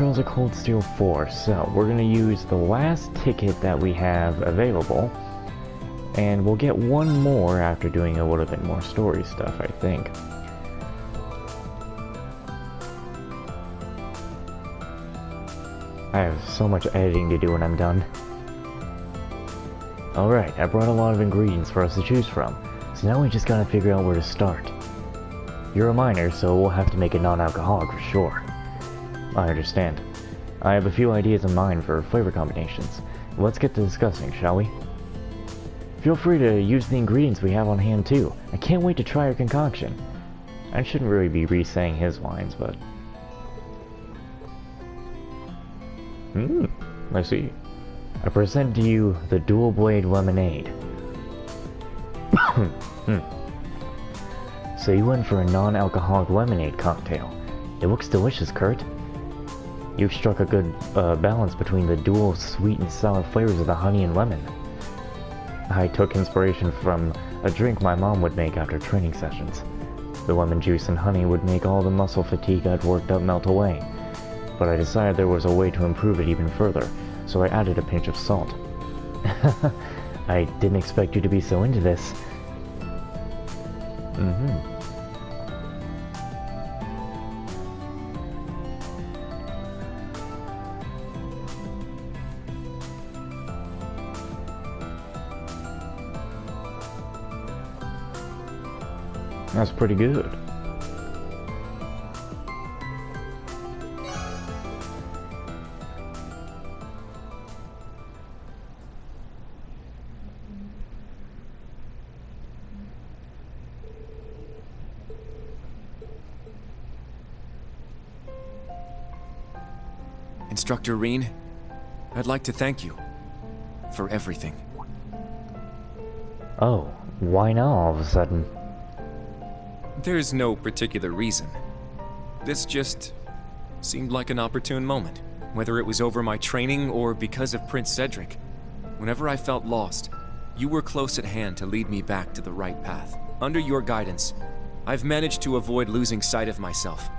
Trails of Cold Steel 4, so we're gonna use the last ticket that we have available, and we'll get one more after doing a little bit more story stuff, I think. I have so much editing to do when I'm done. Alright, I brought a lot of ingredients for us to choose from, so now we just gotta figure out where to start. You're a minor, so we'll have to make it non-alcoholic for sure. I understand. I have a few ideas in mind for flavor combinations. Let's get to discussing, shall we? Feel free to use the ingredients we have on hand too. I can't wait to try your concoction. I shouldn't really be re-saying his lines, but... I see. I present to you the Dual Blade Lemonade. So you went for a non-alcoholic lemonade cocktail. It looks delicious, Kurt. You've struck a good balance between the dual sweet and sour flavors of the honey and lemon. I took inspiration from a drink my mom would make after training sessions. The lemon juice and honey would make all the muscle fatigue I'd worked up melt away. But I decided there was a way to improve it even further, so I added a pinch of salt. I didn't expect you to be so into this. That's pretty good. Instructor Rean, I'd like to thank you for everything. Oh, why now all of a sudden? There's no particular reason. This just seemed like an opportune moment, whether it was over my training or because of Prince Cedric. Whenever I felt lost, you were close at hand to lead me back to the right path. Under your guidance, I've managed to avoid losing sight of myself.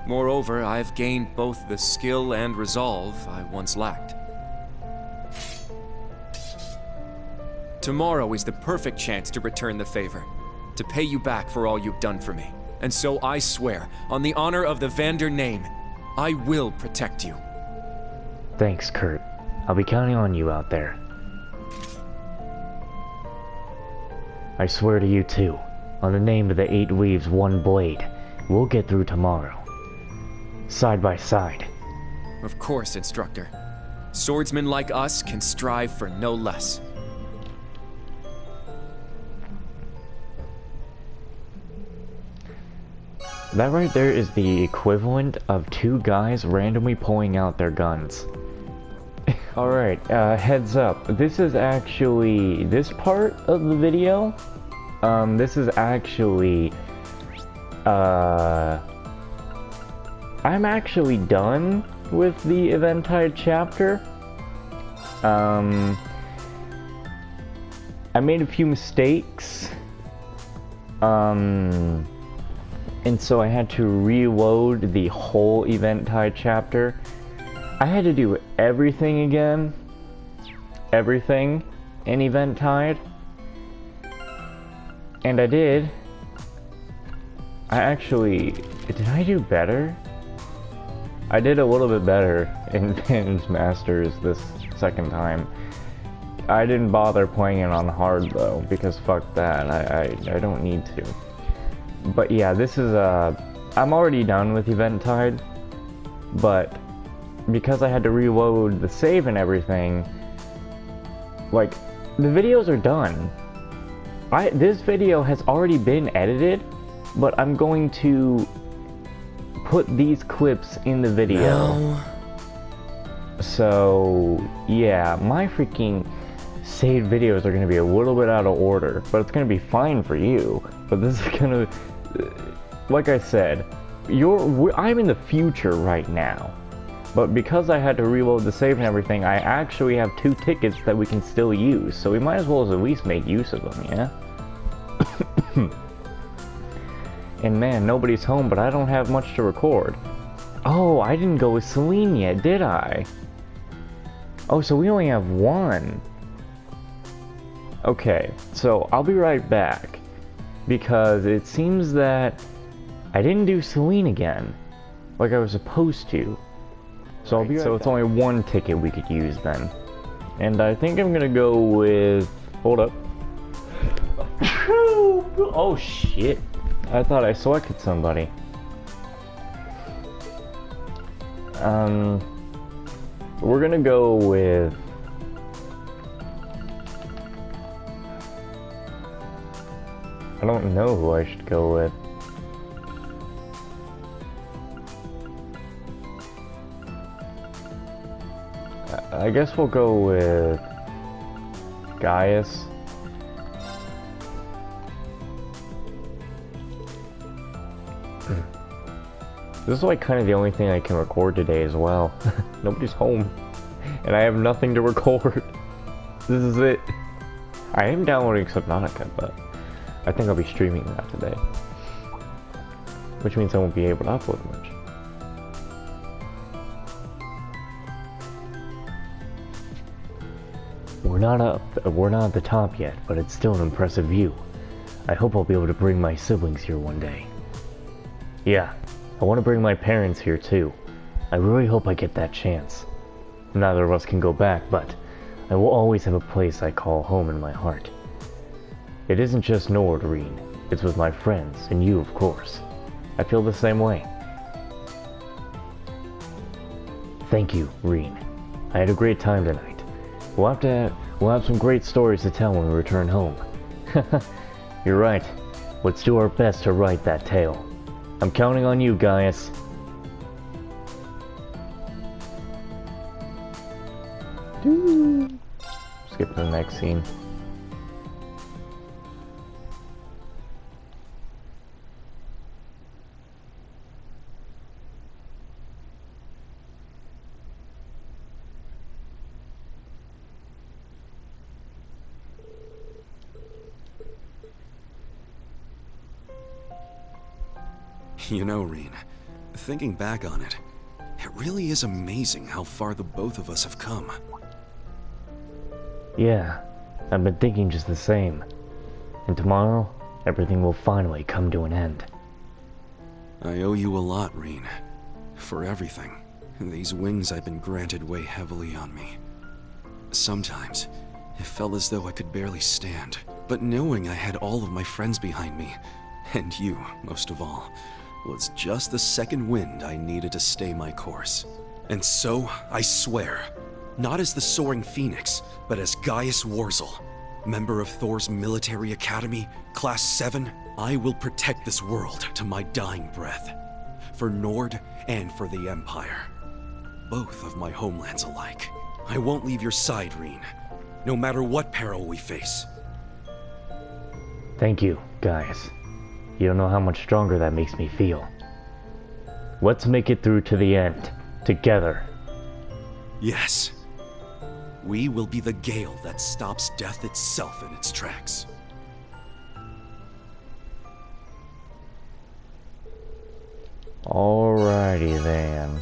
Moreover, I've gained both the skill and resolve I once lacked. Tomorrow is the perfect chance to return the favor, to pay you back for all you've done for me. And so I swear, on the honor of the Vander name, I will protect you. Thanks, Kurt. I'll be counting on you out there. I swear to you too, on the name of the 8 Leaves, 1 Blade, we'll get through tomorrow. Side by side. Of course, Instructor. Swordsmen like us can strive for no less. That right there is the equivalent of 2 guys randomly pulling out their guns. Alright, heads up. This is actually... this part of the video, this is actually... I'm actually done with the Eventide chapter. I made a few mistakes. And so I had to reload the whole Eventide chapter. I had to do everything again. Everything in Eventide. And I did. I actually... did I do better? I did a little bit better in Pin's Masters this second time. I didn't bother playing it on hard though, because fuck that, I don't need to. But yeah, this is I'm already done with Eventide, but because I had to reload the save and everything, like, the videos are done. This video has already been edited, but I'm going to put these clips in the video. No. So yeah, my freaking saved videos are gonna be a little bit out of order, but it's gonna be fine for you. But this is gonna, like I said, I'm in the future right now. But because I had to reload the save and everything, I actually have 2 tickets that we can still use, so we might as well at least make use of them, yeah? And man, nobody's home, but I don't have much to record. Oh, I didn't go with Celine yet, did I? Oh, so we only have one. Okay, so I'll be right back. Because it seems that I didn't do Celine again, like I was supposed to. So I'll be right back. It's only one ticket we could use then. And I think I'm gonna go with... Hold up. Oh shit. I thought I selected somebody. We're gonna go with... I don't know who I should go with. I guess we'll go with Gaius. This is like kind of the only thing I can record today as well. Nobody's home. And I have nothing to record. This is it. I am downloading Subnautica, but I think I'll be streaming that today. Which means I won't be able to upload much. We're not at the top yet, but it's still an impressive view. I hope I'll be able to bring my siblings here one day. Yeah, I want to bring my parents here too. I really hope I get that chance. Neither of us can go back, but I will always have a place I call home in my heart. It isn't just Nord, Rean. It's with my friends, and you, of course. I feel the same way. Thank you, Rean. I had a great time tonight. We'll have some great stories to tell when we return home. You're right. Let's do our best to write that tale. I'm counting on you, Gaius. Skip to the next scene. You know, Rean, thinking back on it, it really is amazing how far the both of us have come. Yeah, I've been thinking just the same. And tomorrow, everything will finally come to an end. I owe you a lot, Rean. For everything. These wings I've been granted weigh heavily on me. Sometimes, it felt as though I could barely stand. But knowing I had all of my friends behind me, and you, most of all, was just the second wind I needed to stay my course. And so, I swear, not as the Soaring Phoenix, but as Gaius Warzel, member of Thor's military academy, Class 7, I will protect this world to my dying breath. For Nord and for the Empire. Both of my homelands alike. I won't leave your side, Rean, no matter what peril we face. Thank you, Gaius. You don't know how much stronger that makes me feel. Let's make it through to the end, together. Yes. We will be the gale that stops death itself in its tracks. Alrighty then.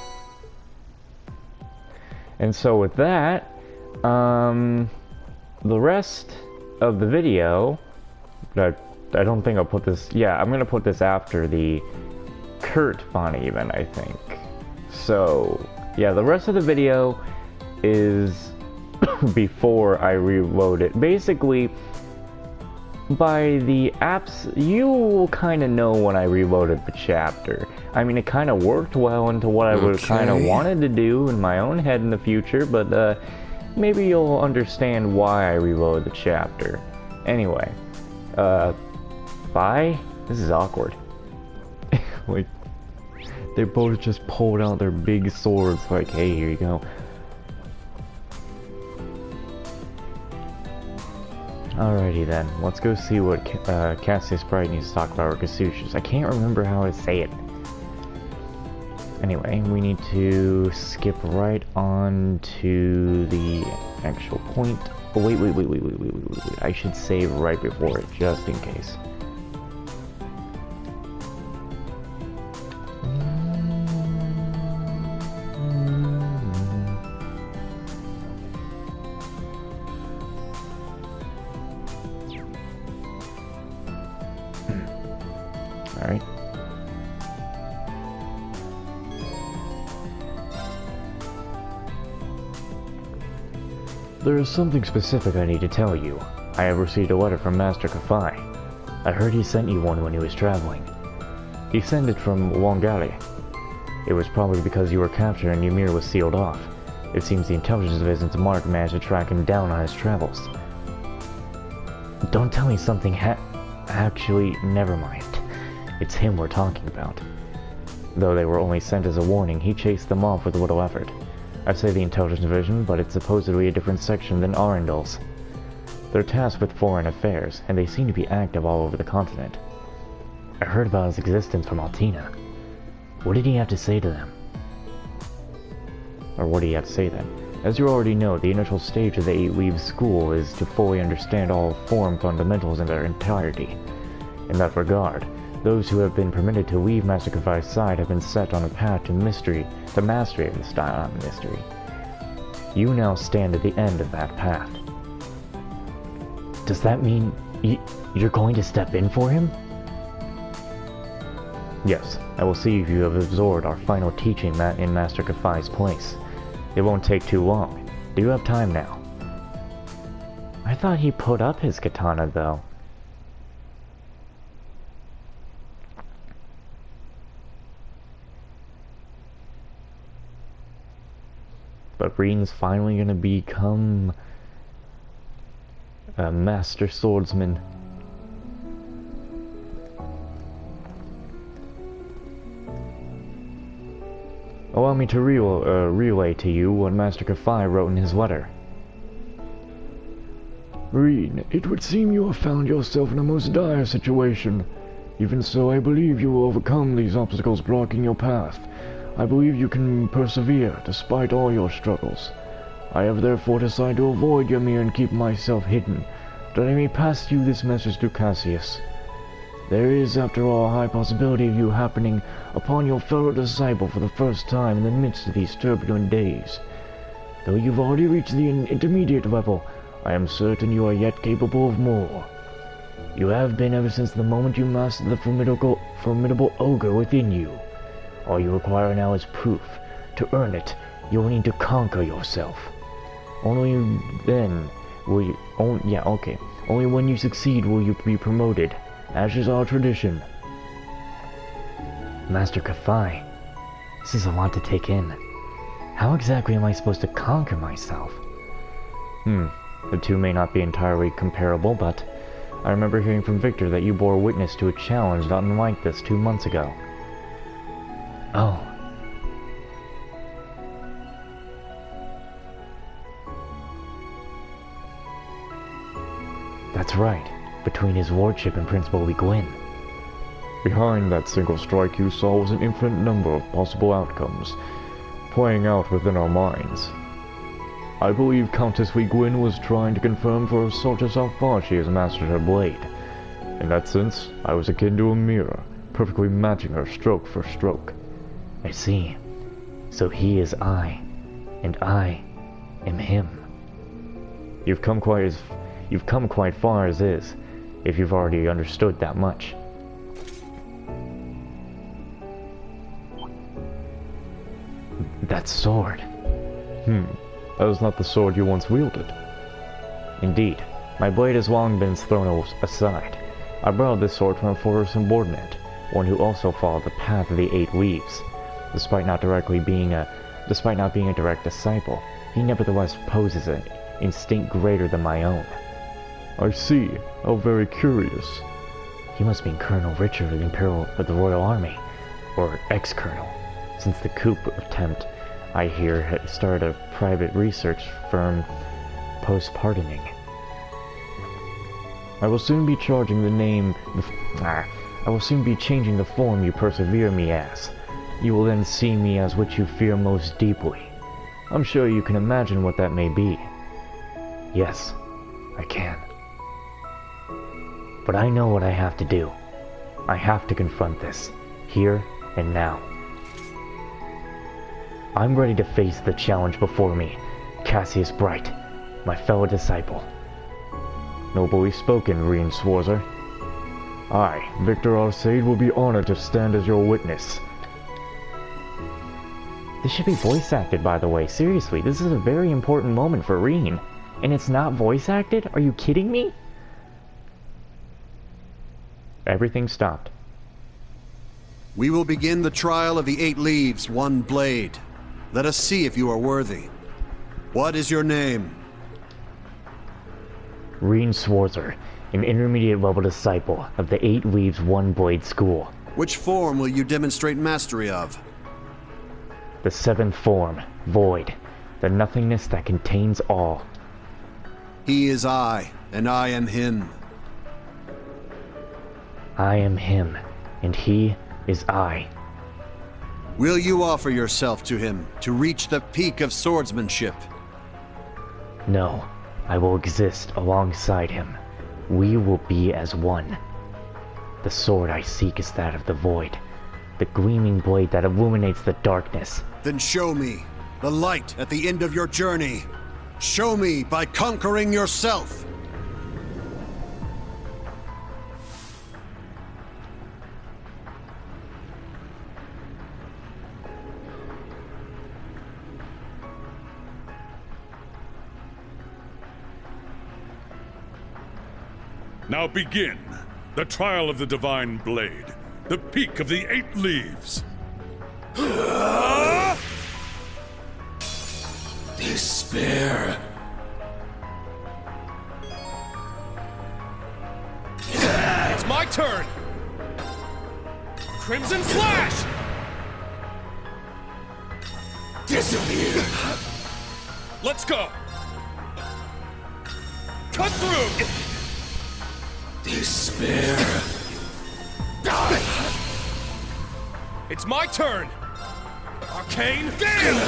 And so with that, the rest of the video, I don't think I'll put this... Yeah, I'm gonna put this after the Kurt Von event, I think. So, yeah, the rest of the video is before I reload it. Basically, by the apps, you will kind of know when I reloaded the chapter. I mean, it kind of worked well into what I would kind of wanted to do in my own head in the future, but maybe you'll understand why I reloaded the chapter. Anyway, bye? This is awkward. Like, they both just pulled out their big swords like, hey, here you go. Alrighty then, let's go see what Cassius Bright needs to talk about Rikasuchis. I can't remember how to say it. Anyway, we need to skip right on to the actual point. Oh, wait. I should save right before it, just in case. There is something specific I need to tell you. I have received a letter from Master Kafai. I heard he sent you one when he was traveling. He sent it from Wangari. It was probably because you were captured and Ymir was sealed off. It seems the intelligence division's Mark managed to track him down on his travels. Don't tell me something actually, never mind. It's him we're talking about. Though they were only sent as a warning, he chased them off with little effort. I say the intelligence division, but it's supposedly a different section than Arundel's. They're tasked with foreign affairs, and they seem to be active all over the continent. I heard about his existence from Altina. What did he have to say to them? Or what do you have to say then? As you already know, the initial stage of the 8 Weaves school is to fully understand all form fundamentals in their entirety. In that regard, those who have been permitted to leave Master Kafai's side have been set on a path to mastery of the style, not mystery. You now stand at the end of that path. Does that mean you're going to step in for him? Yes, I will see if you have absorbed our final teaching in Master Kafai's place. It won't take too long. Do you have time now? I thought he put up his katana, though. But Rean's finally gonna become a master swordsman. Allow me to relay to you what Master Kafai wrote in his letter. Rean, it would seem you have found yourself in a most dire situation. Even so, I believe you will overcome these obstacles blocking your path. I believe you can persevere despite all your struggles. I have therefore decided to avoid Ymir and keep myself hidden, that I may pass you this message to Cassius. There is, after all, a high possibility of you happening upon your fellow disciple for the first time in the midst of these turbulent days. Though you've already reached the intermediate level, I am certain you are yet capable of more. You have been ever since the moment you mastered the formidable ogre within you. All you require now is proof. To earn it, you'll need to conquer yourself. Only then will you... Only when you succeed will you be promoted, as is our tradition. Master Kafai, this is a lot to take in. How exactly am I supposed to conquer myself? The two may not be entirely comparable, but I remember hearing from Victor that you bore witness to a challenge not unlike this 2 months ago. Oh. That's right, between his lordship and Principal Lee Gwyn. Behind that single strike you saw was an infinite number of possible outcomes, playing out within our minds. I believe Countess Lee Gwyn was trying to confirm for herself just how far she has mastered her blade. In that sense, I was akin to a mirror, perfectly matching her stroke for stroke. I see. So he is I, and I am him. You've come quite far as is, if you've already understood that much. That sword. That was not the sword you once wielded. Indeed, my blade has long been thrown aside. I borrowed this sword from a former subordinate, one who also followed the path of the 8 Weaves. Despite not being a direct disciple, he nevertheless poses an instinct greater than my own. I see. How very curious. He must be Colonel Richard of the Royal Army, or ex-colonel, since the coup attempt, I hear, had started a private research firm post-pardoning. I will soon be changing the form you persevere me as. You will then see me as what you fear most deeply. I'm sure you can imagine what that may be. Yes, I can. But I know what I have to do. I have to confront this, here and now. I'm ready to face the challenge before me, Cassius Bright, my fellow disciple. Nobly spoken, rean Sworzer. I, Victor Arcade, will be honored to stand as your witness. This should be voice acted, by the way. Seriously, this is a very important moment for Rean. And it's not voice acted? Are you kidding me? Everything stopped. We will begin the trial of the 8 leaves, 1 blade. Let us see if you are worthy. What is your name? Rean Schwarzer, an intermediate level disciple of the 8 leaves, 1 blade school. Which form will you demonstrate mastery of? The 7th form, Void, the nothingness that contains all. He is I, and I am him. I am him, and he is I. Will you offer yourself to him to reach the peak of swordsmanship? No, I will exist alongside him. We will be as one. The sword I seek is that of the Void, the gleaming blade that illuminates the darkness. Then show me the light at the end of your journey. Show me by conquering yourself. Now begin the trial of the Divine Blade, the peak of the 8 leaves. Despair. It's my turn! Crimson Flash! Disappear. Let's go! Cut through! Despair. Die! It's my turn! Arcane Gale!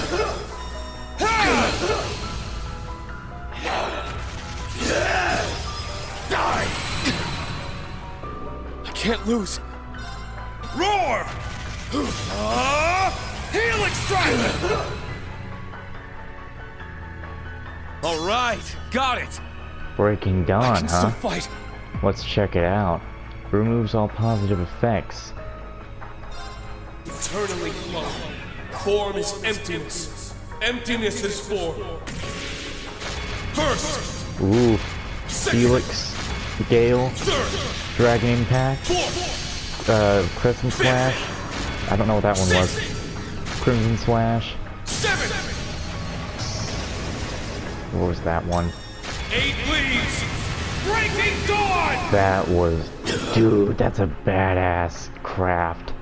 Die! I can't lose. Roar! Helix Strike! All right, got it. Breaking I Dawn, can still huh? fight. Let's check it out. Removes all positive effects. Eternally flow. Form is emptiness. Emptiness is form. First. Ooh. Helix, Gale, Third. Dragon Impact, Fourth. Crimson Slash. I don't know what that one was. Sixth. Crimson Slash. Seventh. What was that one? 8 leaves. Breaking Dawn. That was... Dude, that's a badass craft.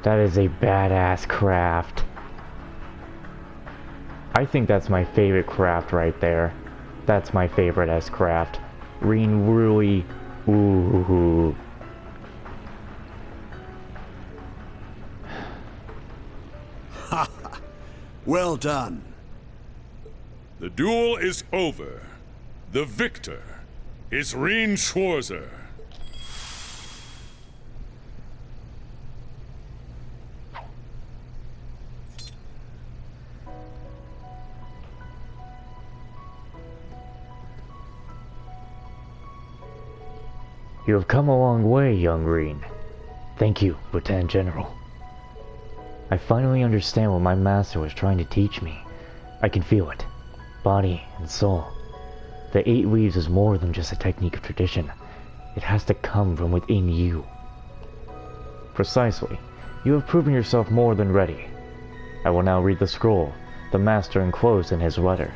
That is a badass craft. I think that's my favorite craft right there. That's my favorite S-craft. Rean really... Ooh. Well done. The duel is over. The victor is Rean Schwarzer. You have come a long way, young Rean. Thank you, Lieutenant General. I finally understand what my master was trying to teach me. I can feel it. Body and soul. The 8 leaves is more than just a technique of tradition. It has to come from within you. Precisely. You have proven yourself more than ready. I will now read the scroll, the master enclosed in his letter.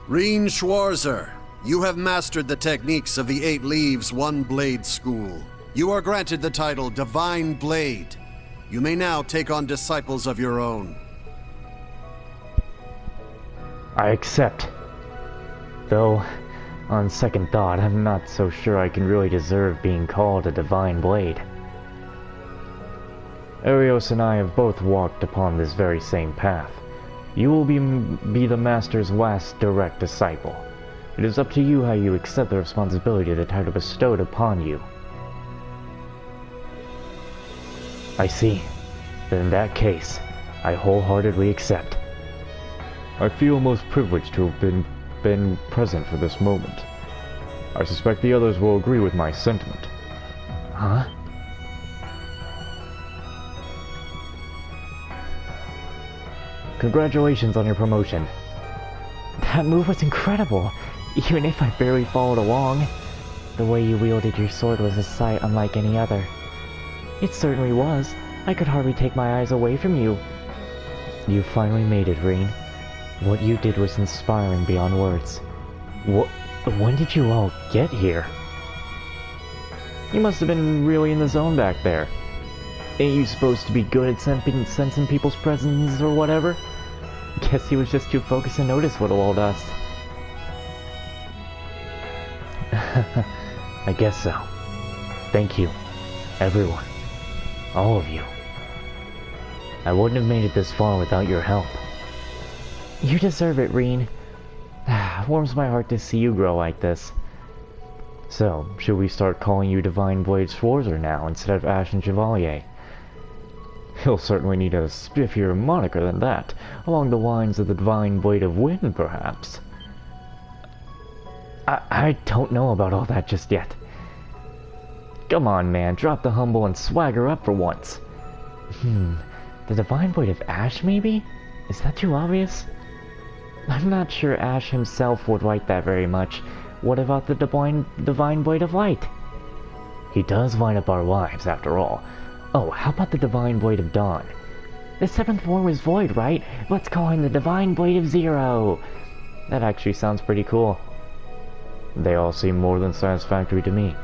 Rean Schwarzer, you have mastered the techniques of the 8 leaves, 1 blade school. You are granted the title Divine Blade. You may now take on disciples of your own. I accept. Though, on second thought, I'm not so sure I can really deserve being called a Divine Blade. Arios and I have both walked upon this very same path. You will be the Master's last direct disciple. It is up to you how you accept the responsibility of the title bestowed upon you. I see. Then in that case, I wholeheartedly accept. I feel most privileged to have been present for this moment. I suspect the others will agree with my sentiment. Huh? Congratulations on your promotion. That move was incredible, even if I barely followed along. The way you wielded your sword was a sight unlike any other. It certainly was. I could hardly take my eyes away from you. You finally made it, rean. What you did was inspiring beyond words. When did you all get here? You must have been really in the zone back there. Ain't you supposed to be good at sensing people's presence or whatever? Guess he was just too focused to notice little old us. I guess so. Thank you, everyone. All of you. I wouldn't have made it this far without your help. You deserve it, rean. Warms my heart to see you grow like this. So, should we start calling you Divine Blade Schwarzer now instead of Ashen Chevalier? He'll certainly need a spiffier moniker than that, along the lines of the Divine Blade of Wind, perhaps. I don't know about all that just yet. Come on, man, drop the humble and swagger up for once. The Divine Blade of Ash, maybe? Is that too obvious? I'm not sure Ash himself would like that very much. What about the Divine Blade of Light? He does line up our lives, after all. Oh, how about the Divine Blade of Dawn? The 7th form is void, right? Let's call him the Divine Blade of Zero. That actually sounds pretty cool. They all seem more than satisfactory to me.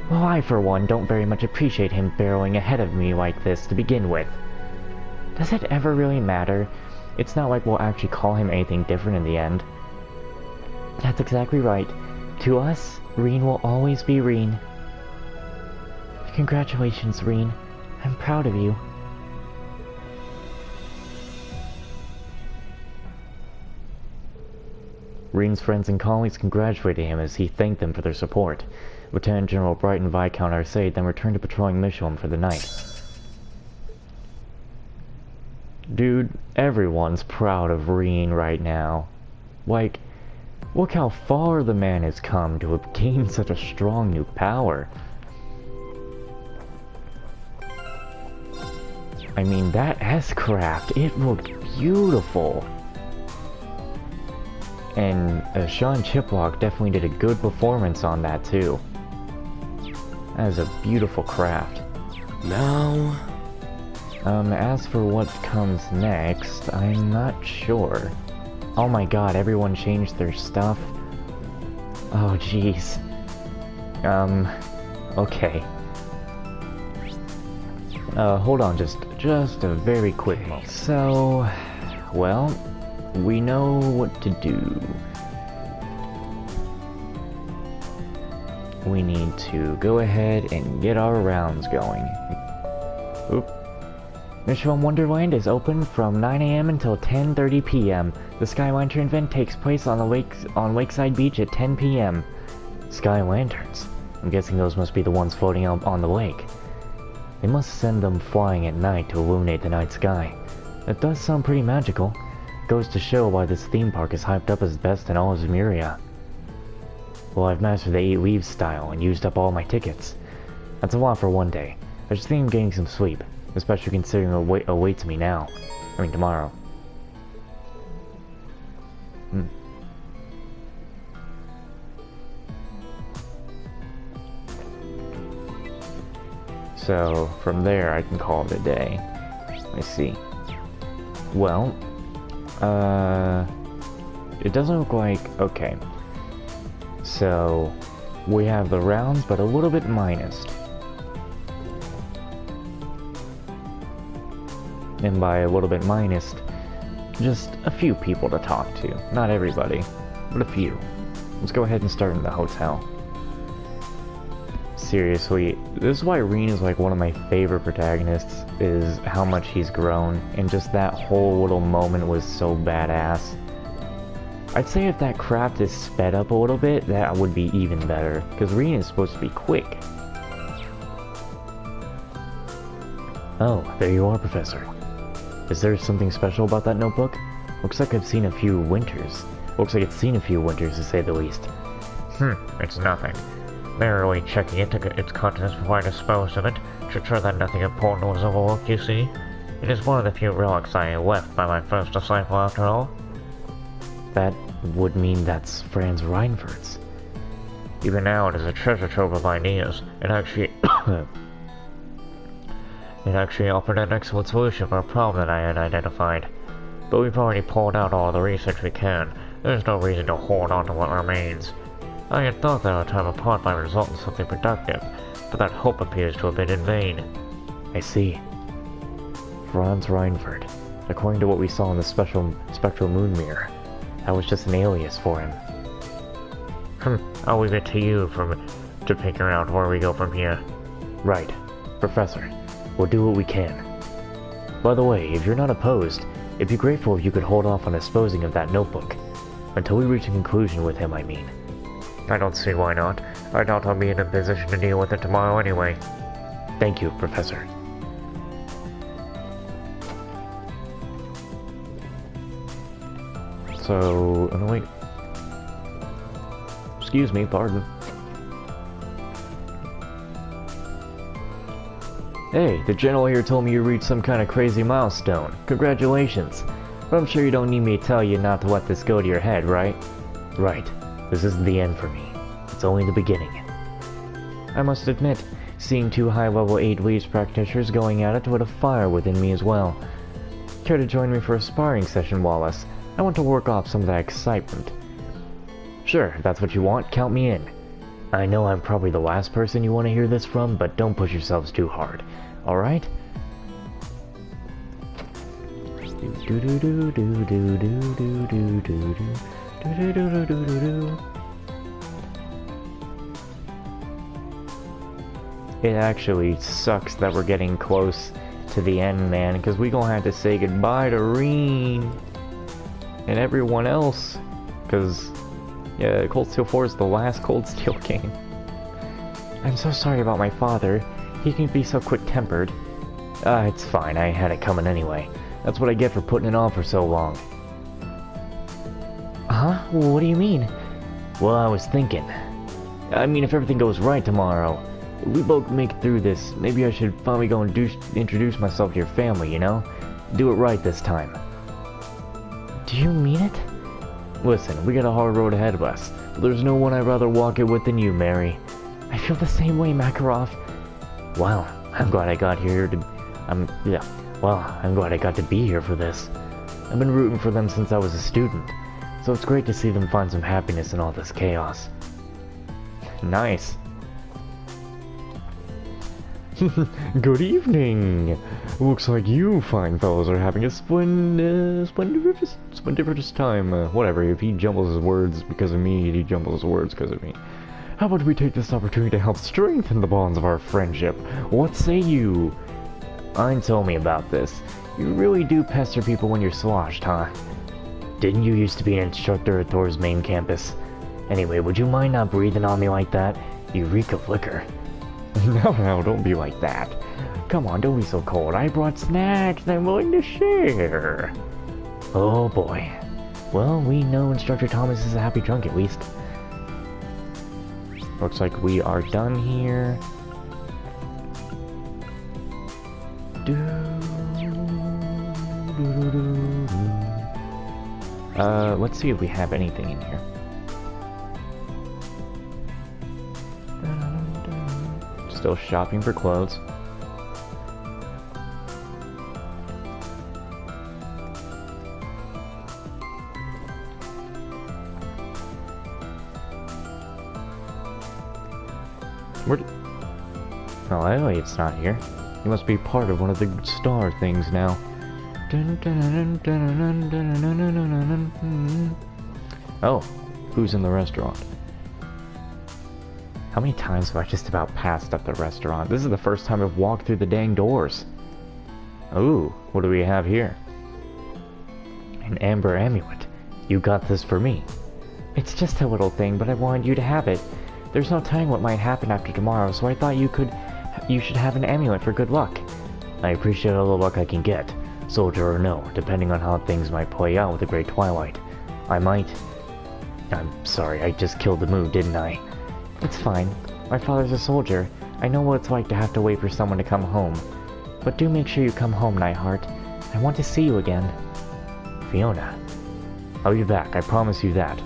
Well, I, for one, don't very much appreciate him barreling ahead of me like this to begin with. Does it ever really matter? It's not like we'll actually call him anything different in the end. That's exactly right. To us, rean will always be rean. Congratulations, rean. I'm proud of you. Rean's friends and colleagues congratulated him as he thanked them for their support. Lieutenant General Bright and Viscount Arcade then returned to patrolling Michelin for the night. Dude, everyone's proud of rean right now. Like, look how far the man has come to obtain such a strong new power. I mean, that S-Craft, it looked beautiful. And Sean Chiplock definitely did a good performance on that too. That is a beautiful craft. Now... As for what comes next, I'm not sure. Oh my god, everyone changed their stuff. Oh jeez. Okay. Hold on just a very quick moment. So, well, we know what to do. We need to go ahead and get our rounds going. Oop. Michelin Wonderland is open from 9 AM until 10:30 PM. The Sky Lantern event takes place on Lakeside Beach at 10 PM. Sky Lanterns? I'm guessing those must be the ones floating out on the lake. They must send them flying at night to illuminate the night sky. That does sound pretty magical. Goes to show why this theme park is hyped up as best in all of Zemuria. Well, I've mastered the 8 leaves style and used up all my tickets. That's a lot for one day. I just think I'm getting some sleep, especially considering what awaits me now. I mean, tomorrow. So, from there I can call it a day. I see. Well, it doesn't look like... okay. So, we have the rounds, but a little bit minused. And by a little bit minused, just a few people to talk to. Not everybody, but a few. Let's go ahead and start in the hotel. Seriously, this is why rean is like one of my favorite protagonists, is how much he's grown, and just that whole little moment was so badass. I'd say if that craft is sped up a little bit, that would be even better, because rean is supposed to be quick. Oh, there you are, Professor. Is there something special about that notebook? Looks like it's seen a few winters, to say the least. It's nothing. Merely checking into its contents before I disposed of it, to ensure that nothing important was overlooked, you see. It is one of the few relics I left by my first disciple after all. That would mean that's Franz Reinfurt's. Even now, it is a treasure trove of ideas. It actually... it actually offered an excellent solution for a problem that I had identified. But we've already pulled out all the research we can. There's no reason to hold on to what remains. I had thought that our time apart might result in something productive, but that hope appears to have been in vain. I see. Franz Reinfurt. According to what we saw in the spectral moon mirror, that was just an alias for him. I'll leave it to you to figure out where we go from here. Right. Professor, we'll do what we can. By the way, if you're not opposed, it'd be grateful if you could hold off on disposing of that notebook. Until we reach a conclusion with him, I mean. I don't see why not. I doubt I'll be in a position to deal with it tomorrow anyway. Thank you, Professor. So, oh no, wait. Excuse me, pardon. Hey, the general here told me you reached some kind of crazy milestone. Congratulations. But I'm sure you don't need me to tell you not to let this go to your head, right? Right. This isn't the end for me. It's only the beginning. I must admit, seeing two high-level 8 Leaves practitioners going at it lit a fire within me as well. Care to join me for a sparring session, Wallace? I want to work off some of that excitement. Sure, if that's what you want, count me in. I know I'm probably the last person you want to hear this from, but don't push yourselves too hard. Alright? It actually sucks that we're getting close to the end, man, because we gonna have to say goodbye to Rean and everyone else, because yeah, Cold Steel 4 is the last Cold Steel game. I'm so sorry about my father. He can be so quick-tempered. It's fine, I had it coming anyway. That's what I get for putting it on for so long. Huh? What do you mean? Well, I was thinking. I mean, if everything goes right tomorrow, if we both make it through this, maybe I should finally go and introduce myself to your family, you know? Do it right this time. Do you mean it? Listen, we got a hard road ahead of us, but there's no one I'd rather walk it with than you, Mary. I feel the same way, Makarov. Well, I'm glad I got here to... I'm glad I got to be here for this. I've been rooting for them since I was a student, so it's great to see them find some happiness in all this chaos. Nice. Good evening! Looks like you fine fellows are having a splendiferous time. Whatever, if he jumbles his words because of me, he jumbles his words because of me. How about we take this opportunity to help strengthen the bonds of our friendship? What say you? Ein told me about this. You really do pester people when you're sloshed, huh? Didn't you used to be an instructor at Thor's main campus? Anyway, would you mind not breathing on me like that? You reek of liquor. No, don't be like that. Come on, don't be so cold. I brought snacks and I'm willing to share. Oh boy. Well, we know Instructor Thomas is a happy drunk at least. Looks like we are done here. Let's see if we have anything in here. Still shopping for clothes. Where? Oh, Elliot's not here. He must be part of one of the star things now. Oh, who's in the restaurant? How many times have I just about passed up the restaurant? This is the first time I've walked through the dang doors. Ooh, what do we have here? An amber amulet. You got this for me. It's just a little thing, but I wanted you to have it. There's no telling what might happen after tomorrow, so I thought you should have an amulet for good luck. I appreciate all the luck I can get, soldier or no, depending on how things might play out with the Great Twilight. I'm sorry, I just killed the mood, didn't I? It's fine. My father's a soldier. I know what it's like to have to wait for someone to come home. But do make sure you come home, Nightheart. I want to see you again. Fiona. I'll be back, I promise you that.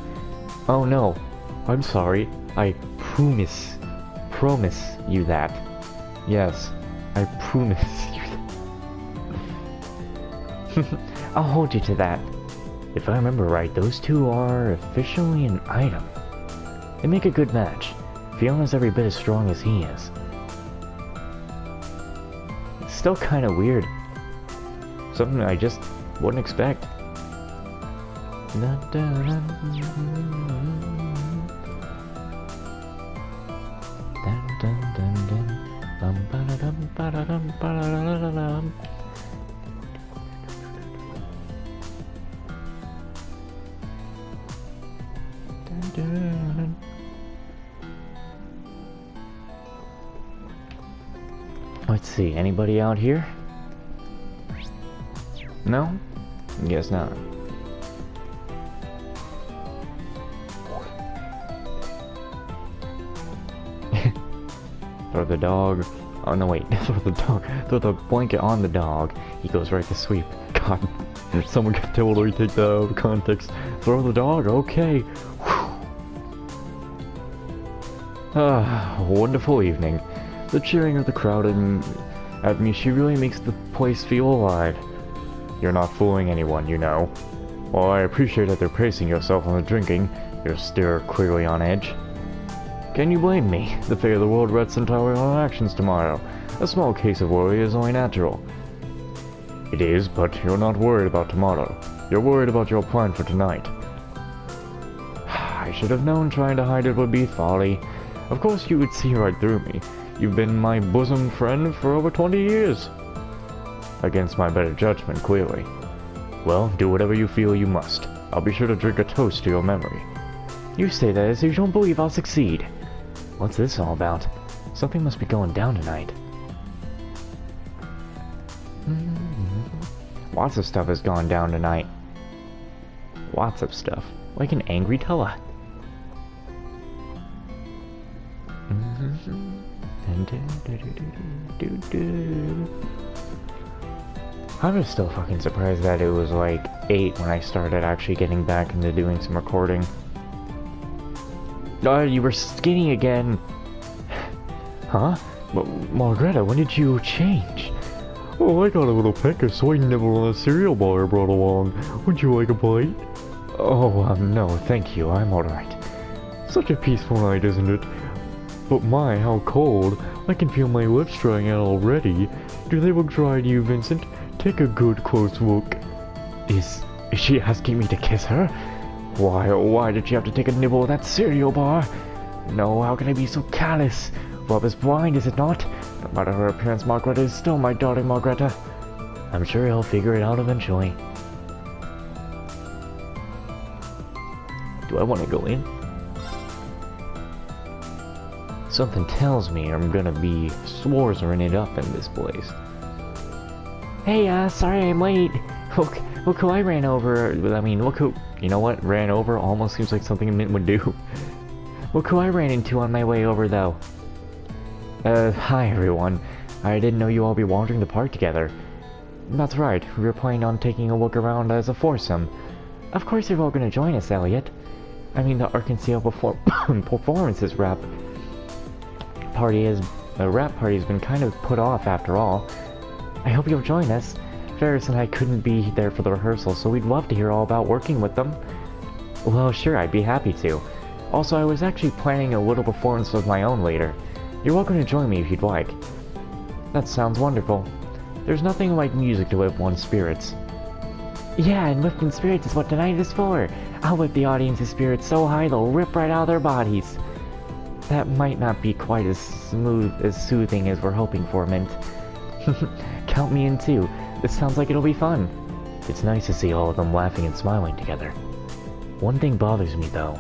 Oh no, I'm sorry. I promise you that. Yes, I promise you that. I'll hold you to that. If I remember right, those two are officially an item. They make a good match. Fiona's every bit as strong as he is. It's still kind of weird. Something I just wouldn't expect. Let's see, anybody out here? No? Guess not. Throw the dog. Oh no, wait. Throw the blanket on the dog. He goes right to sleep. God. Someone could totally take that out of context. Throw the dog? Okay. Wonderful evening. The cheering of the crowd at me, she really makes the place feel alive. You're not fooling anyone, you know. While I appreciate that they're pacing yourself on the drinking, you're still clearly on edge. Can you blame me? The fate of the world rests entirely on our actions tomorrow. A small case of worry is only natural. It is, but you're not worried about tomorrow. You're worried about your plan for tonight. I should have known trying to hide it would be folly. Of course you would see right through me. You've been my bosom friend for over 20 years. Against my better judgment, clearly. Well, do whatever you feel you must. I'll be sure to drink a toast to your memory. You say that as if you don't believe I'll succeed. What's this all about? Something must be going down tonight. Lots of stuff has gone down tonight. Lots of stuff. Like an angry teller. I was still fucking surprised that it was like 8 when I started actually getting back into doing some recording. Oh, you were skinny again. Huh? Margareta, when did you change? Oh, I got a little pecker, so I nibbled on a cereal bar I brought along. Would you like a bite? Oh, no, thank you, I'm alright. Such a peaceful night, isn't it? But my, how cold. I can feel my lips drying out already. Do they look dry to you, Vincent? Take a good close look. Is she asking me to kiss her? Why, oh why did she have to take a nibble of that cereal bar? No, how can I be so callous? Love is blind, is it not? No matter her appearance, Margaret is still my darling Margareta. I'm sure he'll figure it out eventually. Do I want to go in? Something tells me I'm gonna be sworzoring it up in this place. Hey, sorry I'm late. Look who I ran over. I mean, look who... You know what? Ran over almost seems like something a Mint would do. Look who I ran into on my way over, though. Hi everyone. I didn't know you all be wandering the park together. That's right, we were planning on taking a look around as a foursome. Of course you're all gonna join us, Elliot. I mean, the Arkansas performances rap party's been kind of put off after all. I hope you'll join us. Ferris and I couldn't be there for the rehearsal, so we'd love to hear all about working with them. Well, sure, I'd be happy to. Also, I was actually planning a little performance of my own later. You're welcome to join me if you'd like. That sounds wonderful. There's nothing like music to lift one's spirits. Yeah, and lifting spirits is what tonight is for. I'll lift the audience's spirits so high they'll rip right out of their bodies. That might not be quite as soothing as we're hoping for, Mint. Count me in too. This sounds like it'll be fun. It's nice to see all of them laughing and smiling together. One thing bothers me though.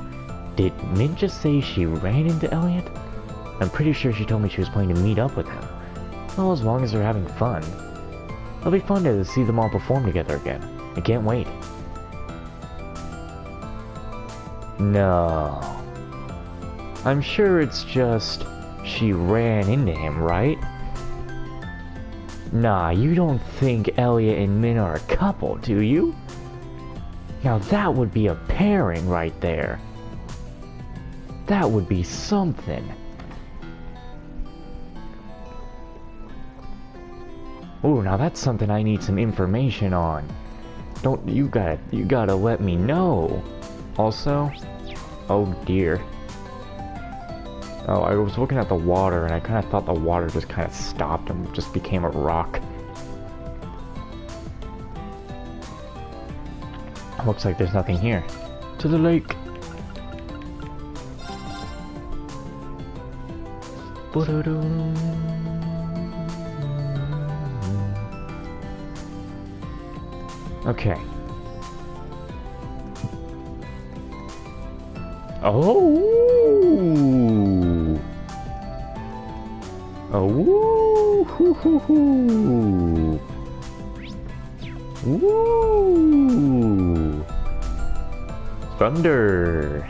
Did Mint just say she ran into Elliot? I'm pretty sure she told me she was planning to meet up with him. Well, as long as they're having fun. It'll be fun to see them all perform together again. I can't wait. No. I'm sure it's just she ran into him, right? Nah, you don't think Elliot and Min are a couple, do you? Now that would be a pairing right there. That would be something. Ooh, now that's something I need some information on. You gotta let me know. Also, oh dear. Oh, I was looking at the water and I kind of thought the water just kind of stopped and just became a rock. Looks like there's nothing here. To the lake. Okay. Oh. Oh. Hoo, hoo, hoo. Woo! Thunder!